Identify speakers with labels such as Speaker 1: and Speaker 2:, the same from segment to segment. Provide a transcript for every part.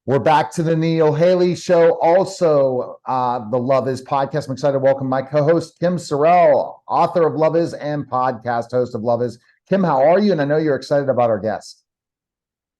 Speaker 1: We're back to the Neil Haley Show. Also, the Love Is podcast. I'm excited to welcome my co-host, Kim Sorrelle, author of Love Is and podcast host of Love Is. Kim, how are you? And I know you're excited about our guest.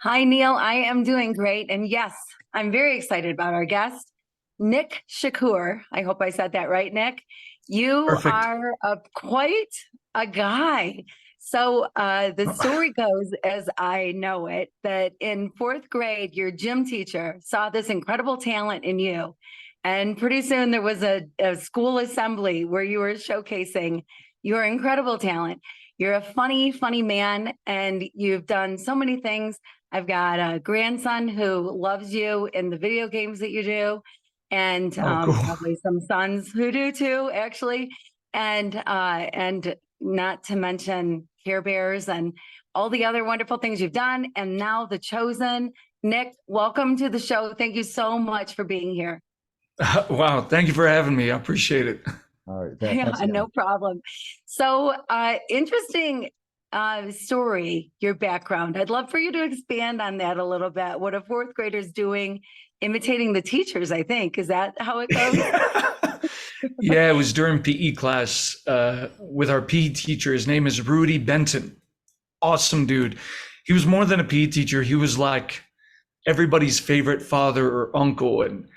Speaker 2: Hi, Neil. I am doing great. And yes, I'm very excited about our guest, Nick Shakoour. I hope I said that right, Nick. You
Speaker 3: Perfect.
Speaker 2: are quite a guy. So the story goes, as I know it, that in fourth grade, your gym teacher saw this incredible talent in you. And pretty soon there was a school assembly where you were showcasing your incredible talent. You're a funny, funny man, and you've done so many things. I've got a grandson who loves you in the video games that you do, and
Speaker 3: cool.
Speaker 2: Probably some sons who do too, actually. And not to mention Care Bears and all the other wonderful things you've done. And now The Chosen. Nick, welcome to the show. Thank you so much for being here.
Speaker 3: Wow. Thank you for having me. I appreciate it.
Speaker 1: All right.
Speaker 2: Yeah, no problem. So interesting story, your background. I'd love for you to expand on that a little bit. What a fourth grader's doing, imitating the teachers, I think. Is that how it goes?
Speaker 3: Yeah, it was during PE class with our PE teacher. His name is Rudy Benton. Awesome dude. He was more than a PE teacher. He was like everybody's favorite father or uncle. And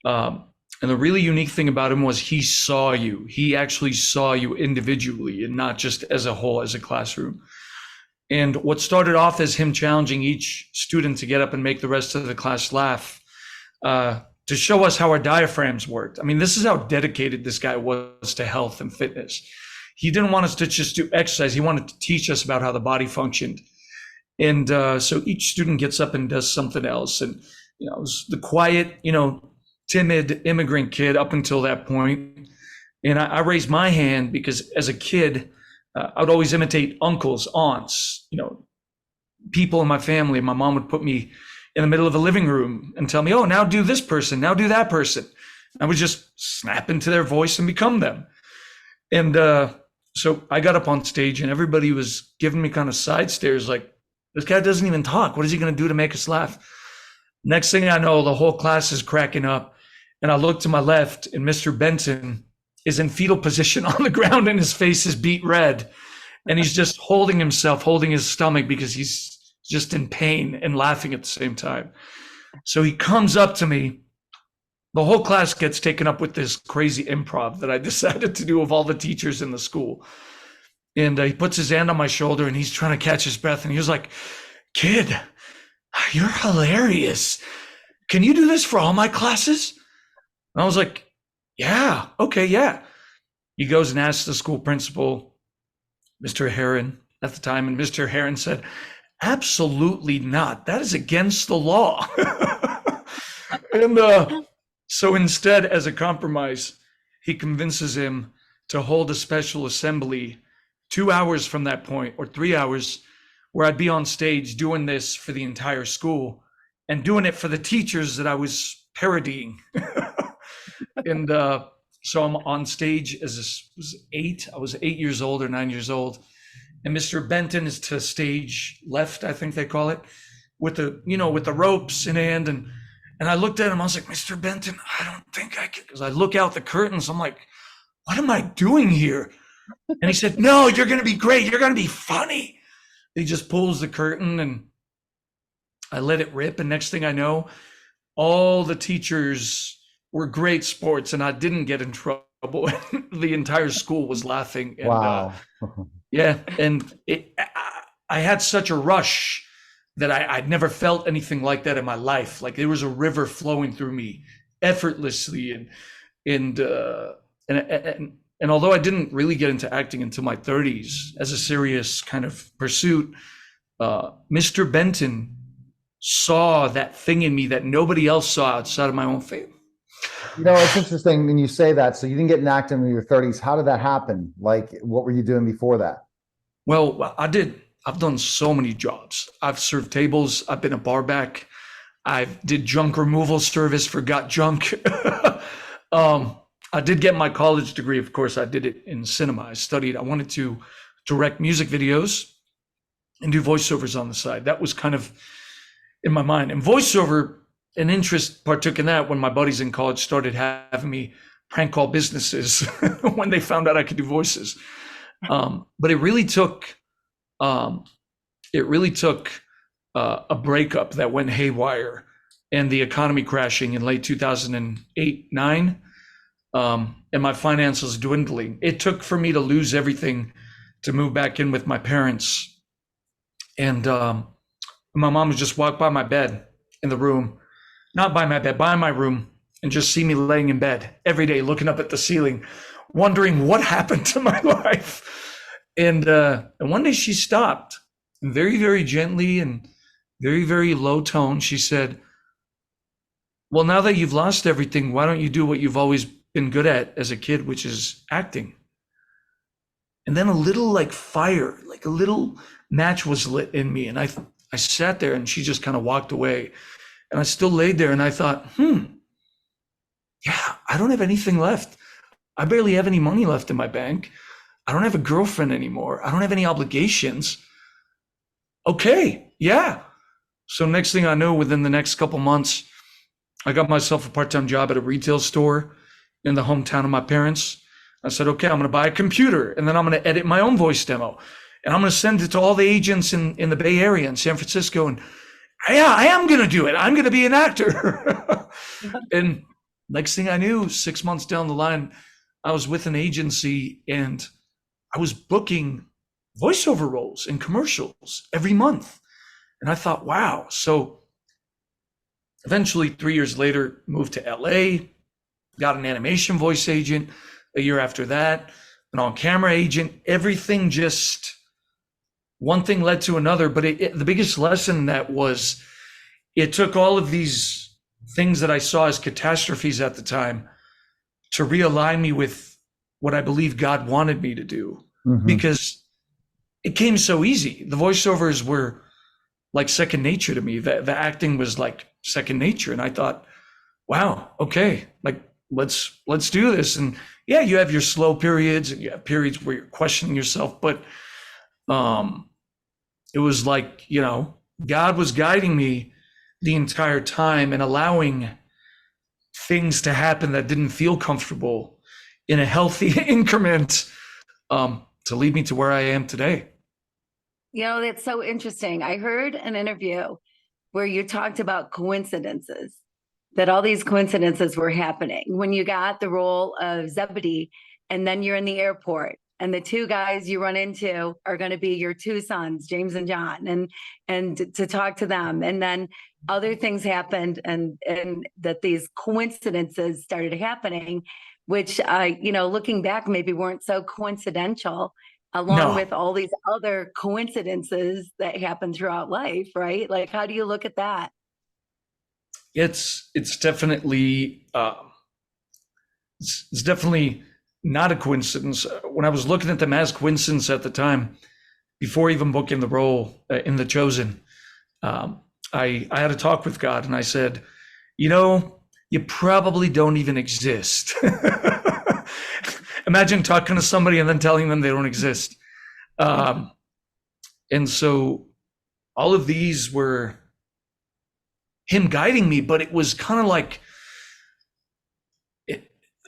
Speaker 3: the really unique thing about him was he saw you. He actually saw you individually and not just as a whole, as a classroom. And what started off as him challenging each student to get up and make the rest of the class laugh, to show us how our diaphragms worked. I mean, this is how dedicated this guy was to health and fitness. He didn't want us to just do exercise. He wanted to teach us about how the body functioned. And so each student gets up and does something else. And, I was the quiet, timid immigrant kid up until that point. And I raised my hand because as a kid, I would always imitate uncles, aunts, people in my family. My mom would put me in the middle of a living room and tell me, oh, now do this person, now do that person. I would just snap into their voice and become them. And so I got up on stage and everybody was giving me kind of side stares like, this guy doesn't even talk. What is he going to do to make us laugh? Next thing I know, the whole class is cracking up. And I look to my left and Mr. Benton is in fetal position on the ground and his face is beet red. And he's just holding his stomach because he's just in pain and laughing at the same time. So he comes up to me. The whole class gets taken up with this crazy improv that I decided to do of all the teachers in the school. And he puts his hand on my shoulder and he's trying to catch his breath. And he was like, kid, you're hilarious. Can you do this for all my classes? And I was like, yeah, okay, yeah. He goes and asks the school principal, Mr. Heron at the time, and Mr. Heron said, absolutely not. That is against the law. And so instead, as a compromise, he convinces him to hold a special assembly 2 hours from that point, or 3 hours, where I'd be on stage doing this for the entire school and doing it for the teachers that I was parodying. And so I'm on stage as I was 8 years old or 9 years old. And Mr. Benton is to stage left, I think they call it, with the ropes in hand. And I looked at him, I was like, Mr. Benton, I don't think I can, because I look out the curtains, I'm like, what am I doing here? And he said, no, you're going to be great. You're going to be funny. He just pulls the curtain and I let it rip. And next thing I know, all the teachers were great sports and I didn't get in trouble. The entire school was laughing. And,
Speaker 1: wow.
Speaker 3: Yeah. And I had such a rush that I'd never felt anything like that in my life. Like there was a river flowing through me effortlessly. And although I didn't really get into acting until my 30s as a serious kind of pursuit, Mr. Benton saw that thing in me that nobody else saw outside of my own family.
Speaker 1: It's interesting when you say that. So you didn't get in acting in your 30s. How did that happen? Like, what were you doing before that?
Speaker 3: Well, I've done so many jobs. I've served tables. I've been a bar back. I did junk removal service for Got Junk. I did get my college degree. Of course, I did it in cinema. I wanted to direct music videos and do voiceovers on the side. That was kind of in my mind. And voiceover an interest partook in that when my buddies in college started having me prank call businesses when they found out I could do voices. But it really took a breakup that went haywire and the economy crashing in late 2008-9, and my finances dwindling. It took for me to lose everything to move back in with my parents. And my mom would just walk by my bed in the room, not by my bed, by my room, and just see me laying in bed every day, looking up at the ceiling, wondering what happened to my life. And one day she stopped, and very, very gently and very, very low tone, she said, well, now that you've lost everything, why don't you do what you've always been good at as a kid, which is acting? And then a little like fire, like a little match was lit in me. And I sat there, and she just kind of walked away. And I still laid there, and I thought, yeah, I don't have anything left. I barely have any money left in my bank. I don't have a girlfriend anymore. I don't have any obligations. Okay, yeah. So next thing I know, within the next couple months, I got myself a part-time job at a retail store in the hometown of my parents. I said, okay, I'm going to buy a computer, and then I'm going to edit my own voice demo, and I'm going to send it to all the agents in the Bay Area in San Francisco. And yeah, I am going to do it. I'm going to be an actor. And next thing I knew, 6 months down the line, I was with an agency, and I was booking voiceover roles in commercials every month. And I thought, wow. So eventually, 3 years later, moved to LA, got an animation voice agent. A year after that, an on-camera agent. Everything just, one thing led to another. But the biggest lesson in that was, it took all of these things that I saw as catastrophes at the time to realign me with what I believe God wanted me to do. Because it came so easy. The voiceovers were like second nature to me. The acting was like second nature. And I thought, wow, okay, like let's do this. And yeah, you have your slow periods, and you have periods where you're questioning yourself, but it was like, God was guiding me the entire time and allowing things to happen that didn't feel comfortable in a healthy increment to lead me to where I am today.
Speaker 2: That's so interesting. I heard an interview where you talked about coincidences, that all these coincidences were happening when you got the role of Zebedee, and then you're in the airport, and the two guys you run into are going to be your two sons, James and John, and to talk to them. And then other things happened, and that these coincidences started happening, which looking back, maybe weren't so coincidental, along with all these other coincidences that happen throughout life, right? Like, how do you look at that?
Speaker 3: It's definitely it's definitely not a coincidence. When I was looking at them as coincidence at the time, before even booking the role in The Chosen, I had a talk with God, and I said, you probably don't even exist. Imagine talking to somebody and then telling them they don't exist. And so all of these were him guiding me, but it was kind of like,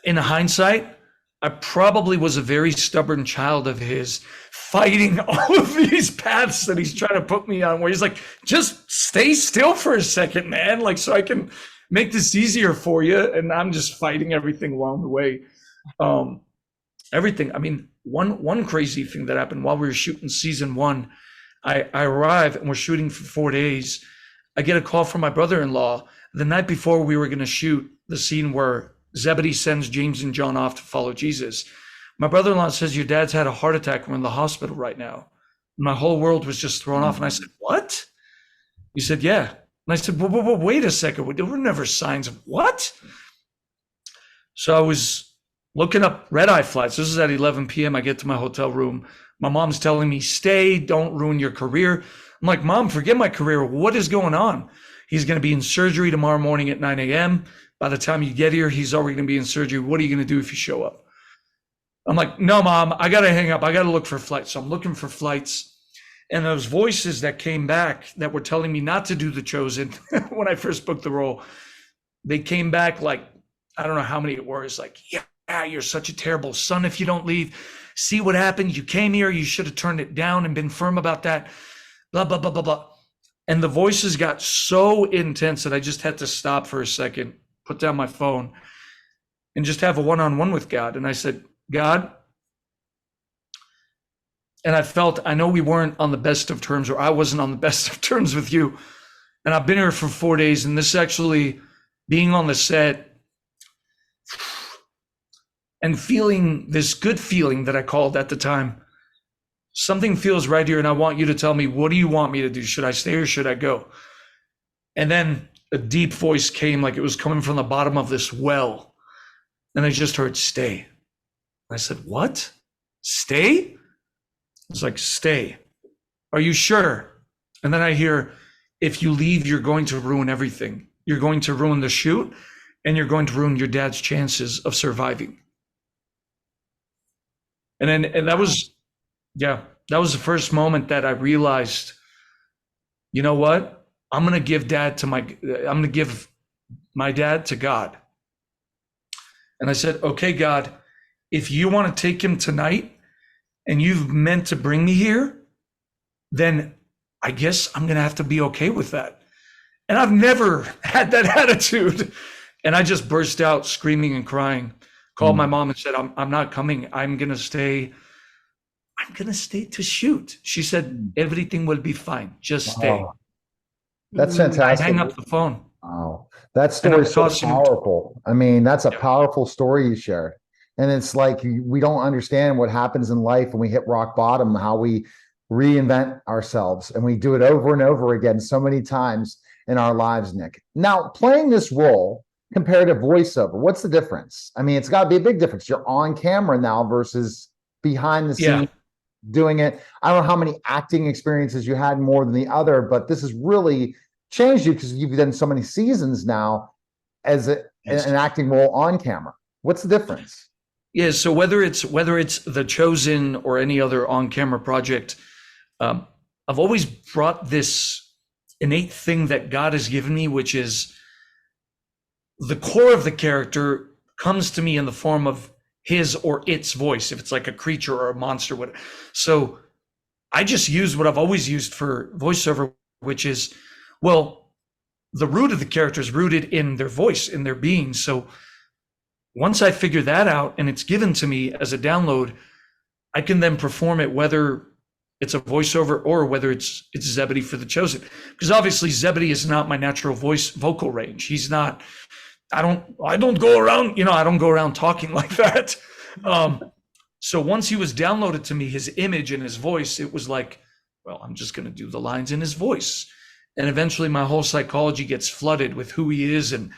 Speaker 3: in hindsight, I probably was a very stubborn child of his, fighting all of these paths that he's trying to put me on, where he's like, just stay still for a second, man, like, so I can make this easier for you. And I'm just fighting everything along the way. Everything. I mean, one crazy thing that happened while we were shooting season 1, I arrive and we're shooting for 4 days. I get a call from my brother-in-law the night before we were going to shoot the scene where Zebedee sends James and John off to follow Jesus. My brother-in-law says, your dad's had a heart attack. We're in the hospital right now. My whole world was just thrown off. And I said, what? He said, yeah. And I said, wait a second. There were never signs of what? So I was looking up red-eye flights. This is at 11 p.m. I get to my hotel room. My mom's telling me, stay, don't ruin your career. I'm like, Mom, forget my career. What is going on? He's going to be in surgery tomorrow morning at 9 a.m. By the time you get here, he's already going to be in surgery. What are you going to do if you show up? I'm like, no, Mom, I got to hang up. I got to look for flights. So I'm looking for flights. And those voices that came back that were telling me not to do The Chosen when I first booked the role, they came back like, I don't know how many it was, like, yeah, you're such a terrible son if you don't leave. See what happened? You came here, you should have turned it down and been firm about that. Blah, blah, blah, blah, blah. And the voices got so intense that I just had to stop for a second, put down my phone, and just have a one-on-one with God. And I said, God, and I know we weren't on the best of terms, or I wasn't on the best of terms with you. And I've been here for 4 days, and this actually, being on the set and feeling this good feeling that I called at the time, something feels right here, and I want you to tell me, what do you want me to do? Should I stay or should I go? And then a deep voice came, like it was coming from the bottom of this well. And I just heard, stay. I said, what? Stay? It's like, stay. Are you sure? And then I hear, if you leave, you're going to ruin everything. You're going to ruin the shoot, and you're going to ruin your dad's chances of surviving. And that was the first moment that I realized, you know what? I'm going to give my dad to God. And I said, okay, God, if you want to take him tonight and you've meant to bring me here, then I guess I'm going to have to be okay with that. And I've never had that attitude. And I just burst out screaming and crying, called my mom and said, I'm not coming. I'm going to stay to shoot. She said, everything will be fine. Just stay.
Speaker 1: Wow. That's fantastic.
Speaker 3: I hang up the phone.
Speaker 1: Wow. That story is so powerful. I mean, that's a powerful story you shared. And it's like, we don't understand what happens in life when we hit rock bottom, how we reinvent ourselves, and we do it over and over again so many times in our lives, Nick. Now, playing this role compared to voiceover, what's the difference? I mean, it's got to be a big difference. You're on camera now versus behind the scenes doing it. I don't know how many acting experiences you had more than the other, but this has really changed you because you've done so many seasons now as an acting role on camera. What's the difference?
Speaker 3: Yeah, so whether it's The Chosen or any other on-camera project, I've always brought this innate thing that God has given me, which is the core of the character comes to me in the form of his or its voice, if it's like a creature or a monster, whatever. So I just use what I've always used for voiceover, which is, well, the root of the character is rooted in their voice, in their being. So once I figure that out and it's given to me as a download, I can then perform it, whether it's a voiceover or whether it's Zebedee for The Chosen. Because obviously Zebedee is not my natural vocal range. He's not, I don't go around talking like that. So once he was downloaded to me, his image and his voice, it was like, well, I'm just going to do the lines in his voice. And eventually my whole psychology gets flooded with who he is and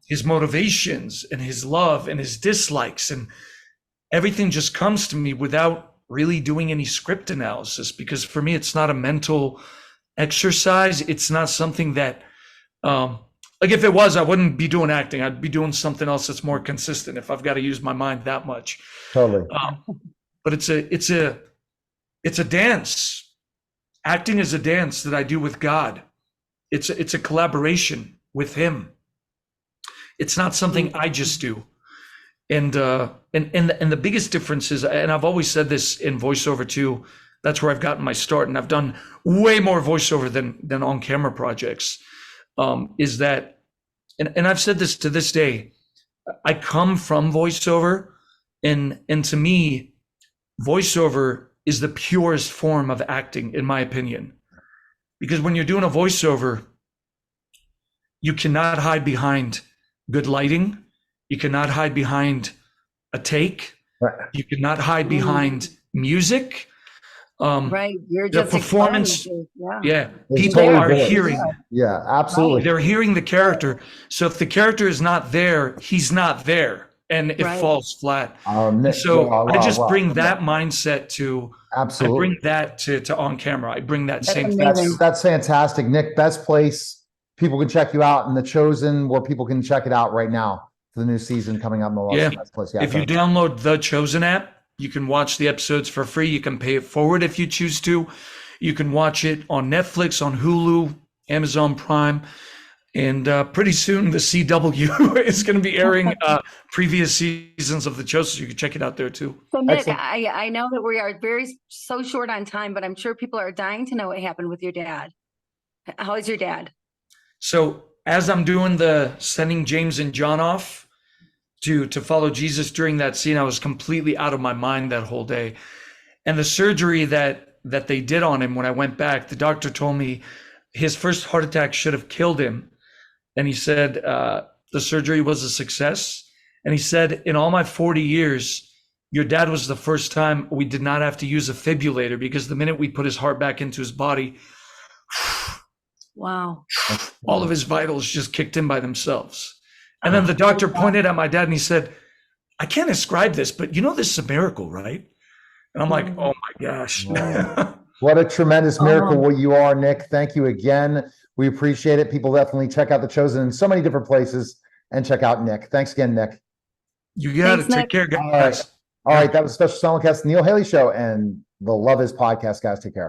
Speaker 3: his motivations and his love and his dislikes, and everything just comes to me without really doing any script analysis, because for me, it's not a mental exercise. It's not something that, like if it was, I wouldn't be doing acting. I'd be doing something else that's more consistent if I've got to use my mind that much.
Speaker 1: Totally.
Speaker 3: But it's a dance. Acting is a dance that I do with God. It's a collaboration with him. It's not something I just do. And the biggest difference is, and I've always said this in voiceover too, that's where I've gotten my start, and I've done way more voiceover than on camera projects, is that, and I've said this to this day, I come from voiceover, and to me, voiceover is the purest form of acting, in my opinion. Because when you're doing a voiceover, you cannot hide behind good lighting. You cannot hide behind a take.
Speaker 1: Right.
Speaker 3: You cannot hide behind music.
Speaker 2: Right. You're
Speaker 3: the
Speaker 2: just
Speaker 3: performance. Yeah.
Speaker 1: It's
Speaker 3: People
Speaker 1: totally
Speaker 3: are
Speaker 1: good.
Speaker 3: hearing.
Speaker 1: Yeah, absolutely.
Speaker 3: They're hearing the character. So if the character is not there, he's not there. And it falls flat. I just bring that mindset to,
Speaker 1: absolutely.
Speaker 3: I bring that to on camera. I bring that same
Speaker 1: thing. That's fantastic. Nick, best place people can check you out in The Chosen, where people can check it out right now for the new season coming up in the best place. Yeah,
Speaker 3: if you download The Chosen app, You can watch the episodes for free. You can pay it forward if you choose to. You can watch it on Netflix, on Hulu, Amazon Prime. And pretty soon the CW is going to be airing previous seasons of the show, so you can check it out there too.
Speaker 2: So Nick,
Speaker 1: Excellent.
Speaker 2: I know that we are so short on time, but I'm sure people are dying to know what happened with your dad. How is your dad?
Speaker 3: So as I'm doing the sending James and John off to follow Jesus during that scene, I was completely out of my mind that whole day. And the surgery that they did on him when I went back, the doctor told me his first heart attack should have killed him. And he said the surgery was a success. And he said, in all my 40 years, your dad was the first time we did not have to use a fibrillator, because the minute we put his heart back into his body,
Speaker 2: wow,
Speaker 3: all of his vitals just kicked in by themselves. And then the doctor pointed at my dad and he said, I can't describe this, but you know, this is a miracle, right? And I'm like, oh my gosh.
Speaker 1: What a tremendous miracle you are, Nick. Thank you again. We appreciate it. People definitely check out The Chosen in so many different places and check out Nick. Thanks again, Nick.
Speaker 3: You got it. Take care, guys.
Speaker 1: All right. That was a special simulcast, Neil Haley Show and the Love Is podcast, guys. Take care.